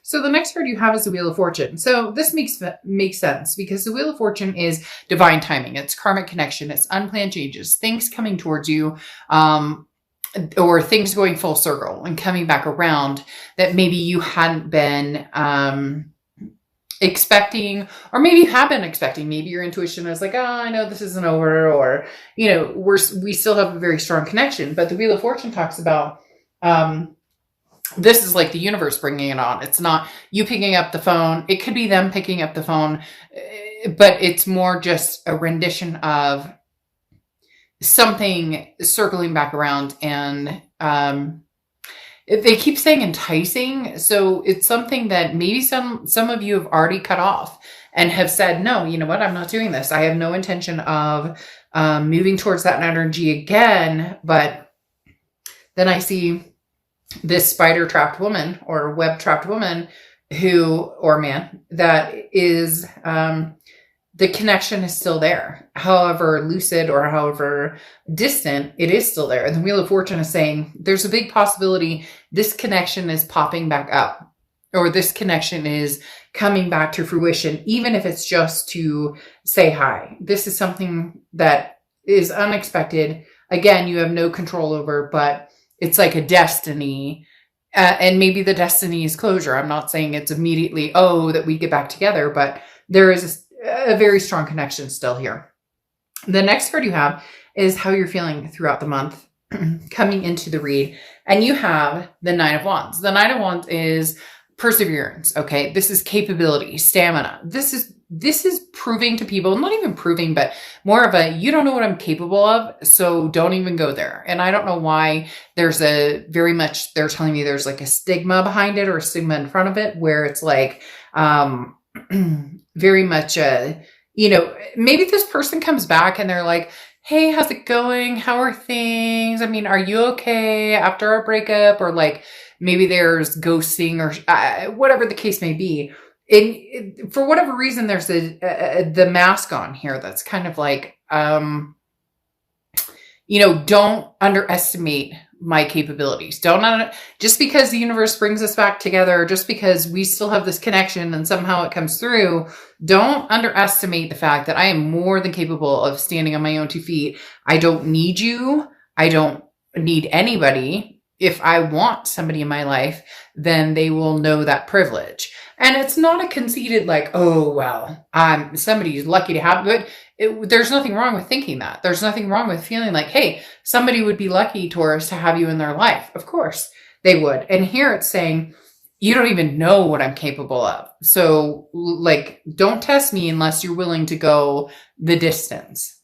So the next card you have is the Wheel of Fortune. So this makes sense because the Wheel of Fortune is divine timing. It's karmic connection. It's unplanned changes, things coming towards you, or things going full circle and coming back around that maybe you hadn't been expecting, or maybe you have been expecting. Maybe your intuition is like, oh, I know this isn't over, or, we still have a very strong connection. But the Wheel of Fortune talks about, this is like the universe bringing it on. It's not you picking up the phone. It could be them picking up the phone, but it's more just a rendition of something circling back around. And they keep saying enticing. So it's something that maybe some of you have already cut off and have said, no, you know what? I'm not doing this. I have no intention of moving towards that energy again. But then I see this spider trapped woman or web trapped woman or man that is, the connection is still there. However lucid or however distant, it is still there. And the Wheel of Fortune is saying there's a big possibility this connection is popping back up, or this connection is coming back to fruition, even if it's just to say hi. This is something that is unexpected. Again, you have no control over, but it's like a destiny. And maybe the destiny is closure. I'm not saying it's immediately, that we get back together, but there is a very strong connection still here. The next card you have is how you're feeling throughout the month coming into the read. And you have the Nine of Wands. The Nine of Wands is perseverance. Okay. This is capability, stamina. This is proving to people, not even proving, but more of a, you don't know what I'm capable of, so don't even go there. And I don't know why they're telling me there's like a stigma behind it, or a stigma in front of it, where it's like, very much, maybe this person comes back and they're like, hey, how's it going? How are things? I mean, are you okay after our breakup? Or like, maybe there's ghosting or whatever the case may be. For whatever reason, there's the mask on here that's kind of like, don't underestimate my capabilities. Just because the universe brings us back together, just because we still have this connection and somehow it comes through, don't underestimate the fact that I am more than capable of standing on my own 2 feet. I don't need you. I don't need anybody. If I want somebody in my life, then they will know that privilege. And it's not a conceited like, oh, well, somebody's lucky to have it. There's nothing wrong with thinking that. There's nothing wrong with feeling like, hey, somebody would be lucky, Taurus, to have you in their life. Of course they would. And here it's saying, you don't even know what I'm capable of. So like, don't test me unless you're willing to go the distance.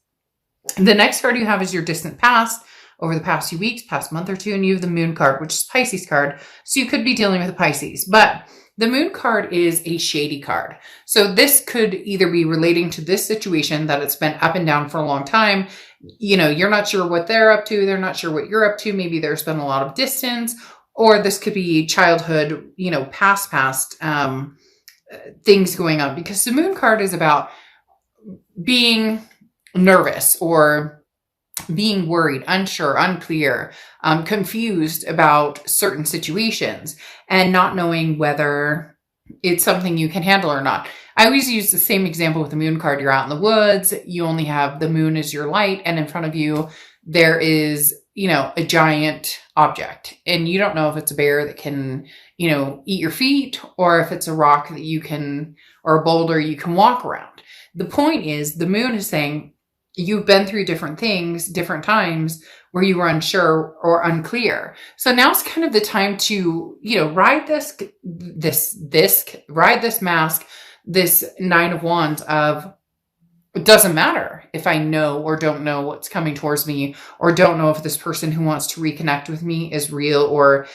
The next card you have is your distant past. Over the past few weeks, past month or two, and you have the Moon card, which is Pisces card. So you could be dealing with a Pisces, but the Moon card is a shady card. So this could either be relating to this situation that it's been up and down for a long time. You're not sure what they're up to. They're not sure what you're up to. Maybe there's been a lot of distance, or this could be childhood, past things going on, because the Moon card is about being nervous or being worried, unsure, unclear, confused about certain situations and not knowing whether it's something you can handle or not. I always use the same example with the Moon card. You're out in the woods. You only have the moon as your light. And in front of you, there is, a giant object. And you don't know if it's a bear that can, eat your feet, or if it's a rock that you can, or a boulder you can walk around. The point is, the moon is saying, you've been through different things, different times where you were unsure or unclear. So now's kind of the time to, ride ride this mask, this Nine of Wands of, it doesn't matter if I know or don't know what's coming towards me, or don't know if this person who wants to reconnect with me is real, or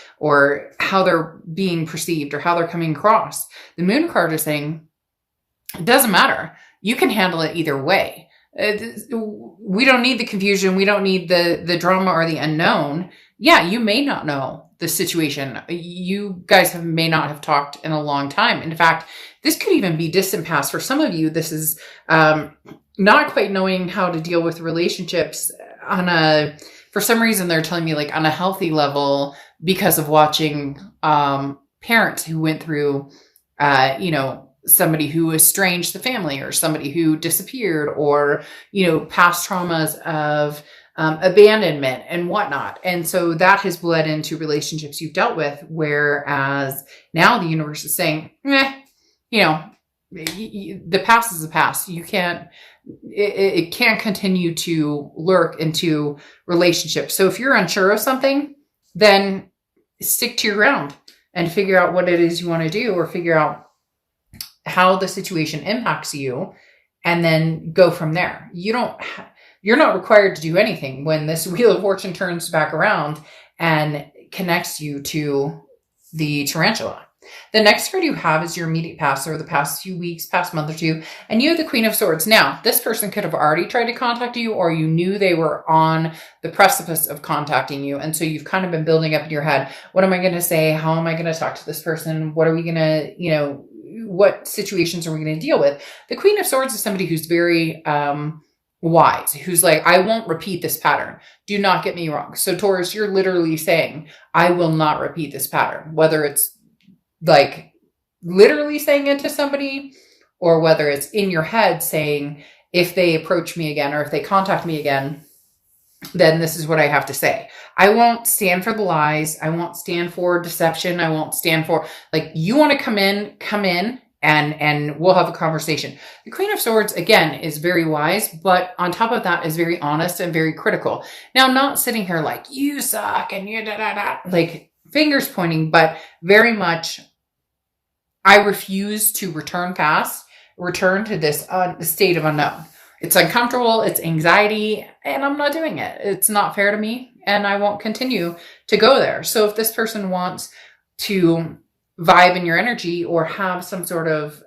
how they're being perceived, or how they're coming across. The Moon card is saying, it doesn't matter. You can handle it either way. We don't need the confusion. We don't need the drama or the unknown. Yeah, you may not know the situation. You guys may not have talked in a long time. In fact, this could even be distant past. For some of you, this is not quite knowing how to deal with relationships for some reason they're telling me like on a healthy level, because of watching parents who went through, somebody who estranged the family, or somebody who disappeared, or, past traumas of abandonment and whatnot. And so that has bled into relationships you've dealt with, whereas now the universe is saying, the past is the past. You can't, it can't continue to lurk into relationships. So if you're unsure of something, then stick to your ground and figure out what it is you want to do, or figure out how the situation impacts you, and then go from there. You're not required to do anything when this Wheel of Fortune turns back around and connects you to the tarantula. The next card you have is your immediate past, or the past few weeks, past month or two, and you have the Queen of Swords. Now, this person could have already tried to contact you, or you knew they were on the precipice of contacting you. And so you've kind of been building up in your head, what am I going to say? How am I going to talk to this person? What are we going to, what situations are we going to deal with? The Queen of Swords is somebody who's very wise, who's like, I won't repeat this pattern. Do not get me wrong. So Taurus, you're literally saying, I will not repeat this pattern, whether it's like literally saying it to somebody, or whether it's in your head saying, if they approach me again, or if they contact me again, then this is what I have to say. I won't stand for the lies. I won't stand for deception. I won't stand for, like, you want to come in and we'll have a conversation. The Queen of Swords, again, is very wise, but on top of that is very honest and very critical. Now, not sitting here like, you suck and you like fingers pointing, but very much, I refuse to return to this state of unknown. It's uncomfortable, it's anxiety, and I'm not doing it. It's not fair to me, and I won't continue to go there. So if this person wants to vibe in your energy, or have some sort of,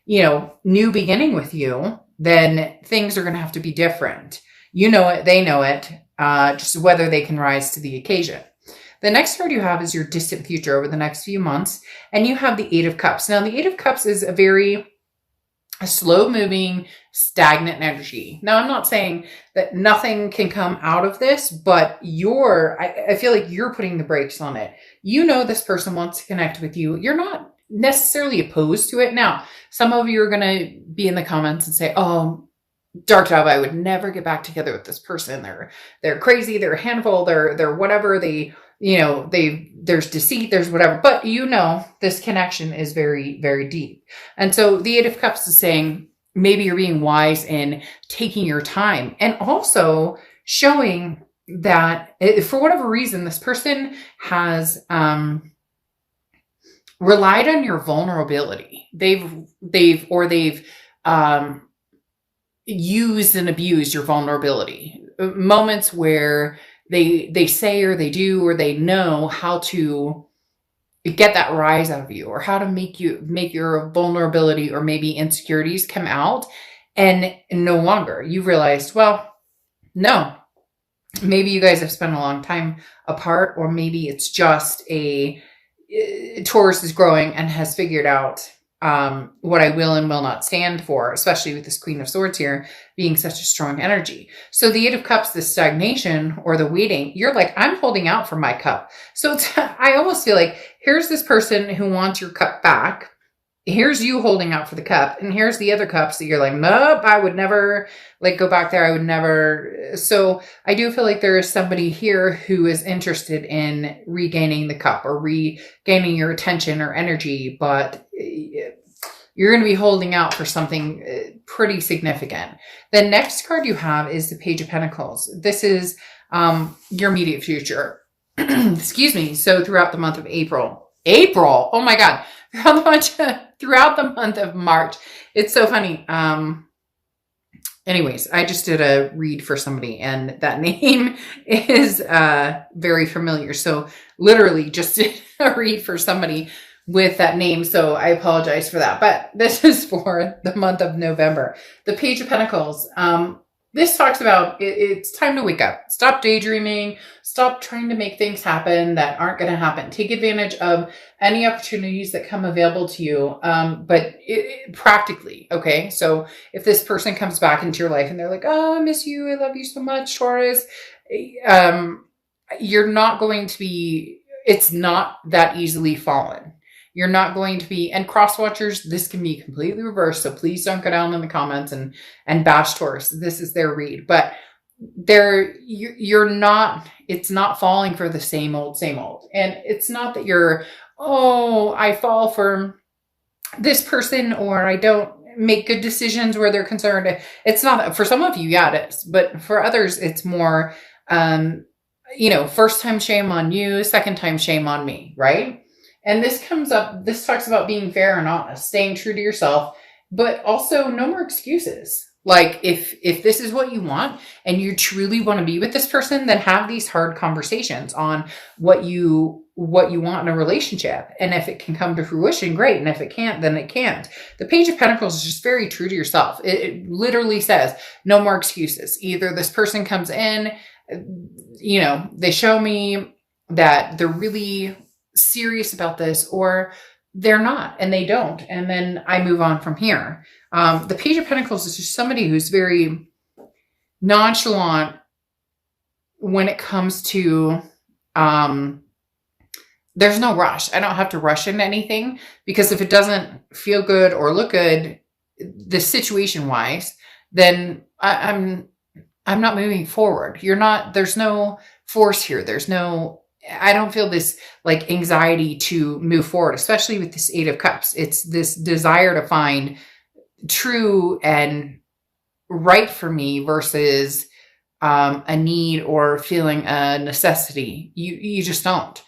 new beginning with you, then things are going to have to be different. You know it, they know it, just whether they can rise to the occasion. The next card you have is your distant future over the next few months, and you have the Eight of Cups. Now, the Eight of Cups is a slow-moving, stagnant energy. Now, I'm not saying that nothing can come out of this, but I feel like you're putting the brakes on it. This person wants to connect with you. You're not necessarily opposed to it. Now, some of you are going to be in the comments and say, oh, Dark Dove, I would never get back together with this person. They're crazy. They're a handful. They're whatever. There's deceit, there's whatever, but this connection is very, very deep. And so the Eight of Cups is saying, maybe you're being wise in taking your time, and also showing that for whatever reason, this person has, relied on your vulnerability. They've used and abused your vulnerability. Moments where they say, or they do, or they know how to get that rise out of you, or how to make your vulnerability or maybe insecurities come out, and no longer you've realized, well, no, maybe you guys have spent a long time apart, or maybe it's just Taurus is growing and has figured out what I will and will not stand for, especially with this Queen of Swords here being such a strong energy. So the Eight of Cups, the stagnation or the waiting, you're like, I'm holding out for my cup. So I almost feel like here's this person who wants your cup back. Here's you holding out for the cup. And here's the other cups that you're like, nope, I would never go back there. I would never. So I do feel like there is somebody here who is interested in regaining the cup, or regaining your attention or energy, but you're going to be holding out for something pretty significant. The next card you have is the Page of Pentacles. This is your immediate future. Excuse me. So throughout the month of April, oh my God, throughout the month of March. It's so funny. Anyways, I just did a read for somebody, and that name is very familiar. So literally just did a read for somebody with that name. So I apologize for that. But this is for the month of November. The Page of Pentacles. This talks about it's time to wake up. Stop daydreaming. Stop trying to make things happen that aren't going to happen. Take advantage of any opportunities that come available to you, but practically, okay? So if this person comes back into your life and they're like, oh, I miss you. I love you so much, Taurus. You're not going to be it's not that easily fallen. You're not going to be, and cross watchers, this can be completely reversed. So please don't go down in the comments and bash Taurus. This is their read, but you're not, it's not falling for the same old, same old. And it's not that you're, oh, I fall for this person, or I don't make good decisions where they're concerned. It's not that. For some of you, yeah, it is. But for others, it's more, first time shame on you, second time shame on me, right? And this talks about being fair and honest, staying true to yourself, but also no more excuses. Like if this is what you want and you truly want to be with this person, then have these hard conversations on what you want in a relationship. And if it can come to fruition, great. And if it can't, then it can't. The Page of Pentacles is just very true to yourself. It literally says no more excuses. Either this person comes in, they show me that they're really serious about this, or they're not and they don't. And then I move on from here. The Page of Pentacles is just somebody who's very nonchalant when it comes to, there's no rush. I don't have to rush into anything, because if it doesn't feel good or look good, the situation wise, then I'm not moving forward. There's no force here. I don't feel this like anxiety to move forward, especially with this Eight of Cups. It's this desire to find true and right for me versus a need or feeling a necessity. You just don't.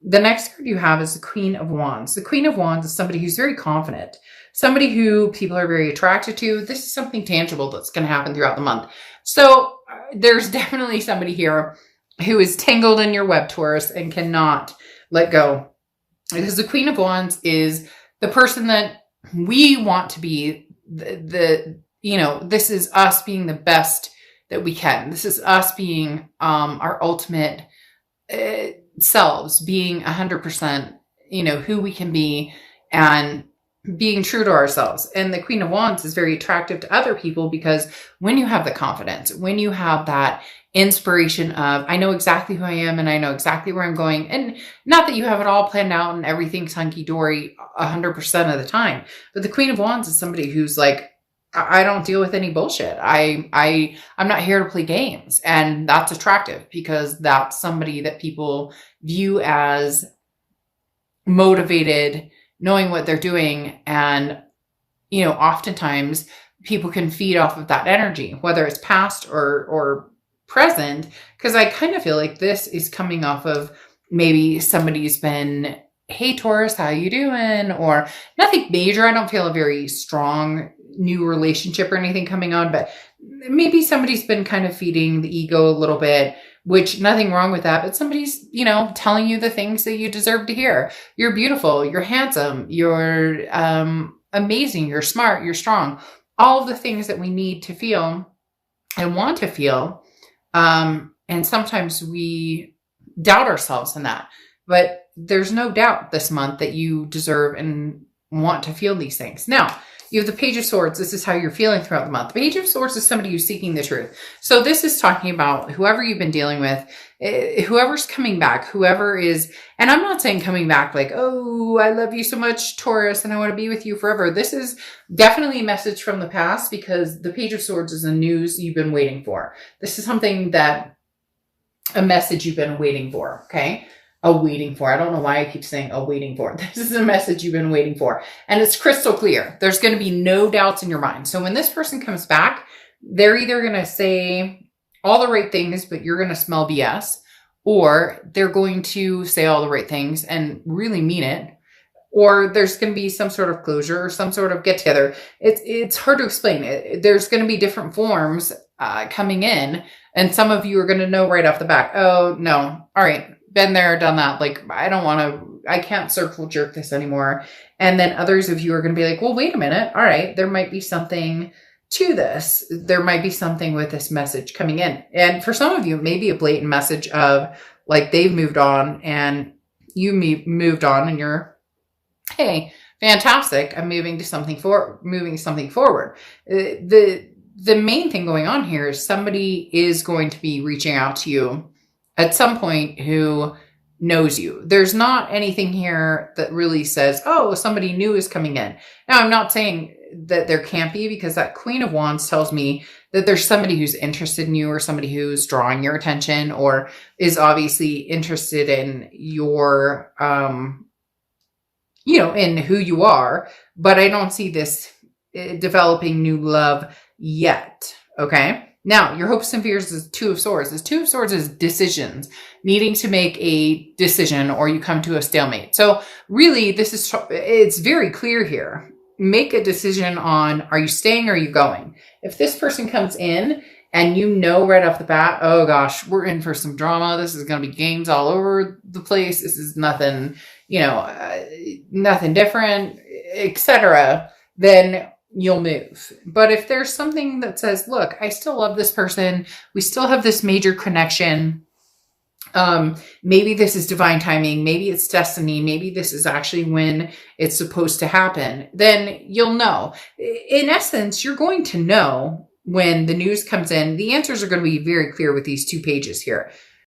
The next card you have is the Queen of Wands. The Queen of Wands is somebody who's very confident, somebody who people are very attracted to. This is something tangible that's going to happen throughout the month. So there's definitely somebody here who is tangled in your web, Taurus, and cannot let go. Because the Queen of Wands is the person that we want to be. This is us being the best that we can. This is us being our ultimate selves, being 100%, who we can be and being true to ourselves. And the Queen of Wands is very attractive to other people, because when you have the confidence, when you have that inspiration of, I know exactly who I am and I know exactly where I'm going, and not that you have it all planned out and everything's hunky-dory 100% of the time, but the Queen of Wands is somebody who's like, I don't deal with any bullshit. I'm not here to play games. And that's attractive, because that's somebody that people view as motivated, knowing what they're doing. And, oftentimes people can feed off of that energy, whether it's past or present, because I kind of feel like this is coming off of maybe somebody's been, hey, Taurus, how you doing? Or nothing major. I don't feel a very strong new relationship or anything coming on, but maybe somebody's been kind of feeding the ego a little bit, which nothing wrong with that. But somebody's, telling you the things that you deserve to hear. You're beautiful. You're handsome. You're amazing. You're smart. You're strong. All of the things that we need to feel and want to feel. And sometimes we doubt ourselves in that, but there's no doubt this month that you deserve and want to feel these things. Now, you have the Page of Swords. This is how you're feeling throughout the month. The Page of Swords is somebody who's seeking the truth. So this is talking about whoever you've been dealing with, whoever's coming back, whoever is, and I'm not saying coming back like, oh, I love you so much, Taurus, and I want to be with you forever. This is definitely a message from the past, because the Page of Swords is the news you've been waiting for. This is a message you've been waiting for, okay? Waiting for. I don't know why I keep saying waiting for. This is a message you've been waiting for. And it's crystal clear. There's going to be no doubts in your mind. So when this person comes back, they're either going to say all the right things, but you're going to smell BS, or they're going to say all the right things and really mean it, or there's going to be some sort of closure or some sort of get together. It's hard to explain. There's going to be different forms coming in, and some of you are going to know right off the bat, oh no, all right, been there, done that. Like, I can't circle jerk this anymore. And then others of you are going to be like, well, wait a minute. All right, there might be something to this. There might be something with this message coming in. And for some of you, maybe a blatant message of like, they've moved on and you moved on, and you're, hey, fantastic. I'm moving something forward. The main thing going on here is somebody is going to be reaching out to you at some point who knows you. There's not anything here that really says, oh, somebody new is coming in. Now, I'm not saying that there can't be, because that Queen of Wands tells me that there's somebody who's interested in you, or somebody who's drawing your attention, or is obviously interested in your, in who you are. But I don't see this developing new love yet. Okay. Now, your hopes and fears is Two of Swords. This Two of Swords is decisions, needing to make a decision, or you come to a stalemate. So really, it's very clear here. Make a decision on, are you staying or are you going? If this person comes in and you know right off the bat, oh gosh, we're in for some drama. This is going to be games all over the place. This is nothing, nothing different, etc., then you'll move. But if there's something that says, look, I still love this person, we still have this major connection, maybe this is divine timing, maybe it's destiny, maybe this is actually when it's supposed to happen, then you'll know. In essence, you're going to know when the news comes in. The answers are going to be very clear with these 2 pages here.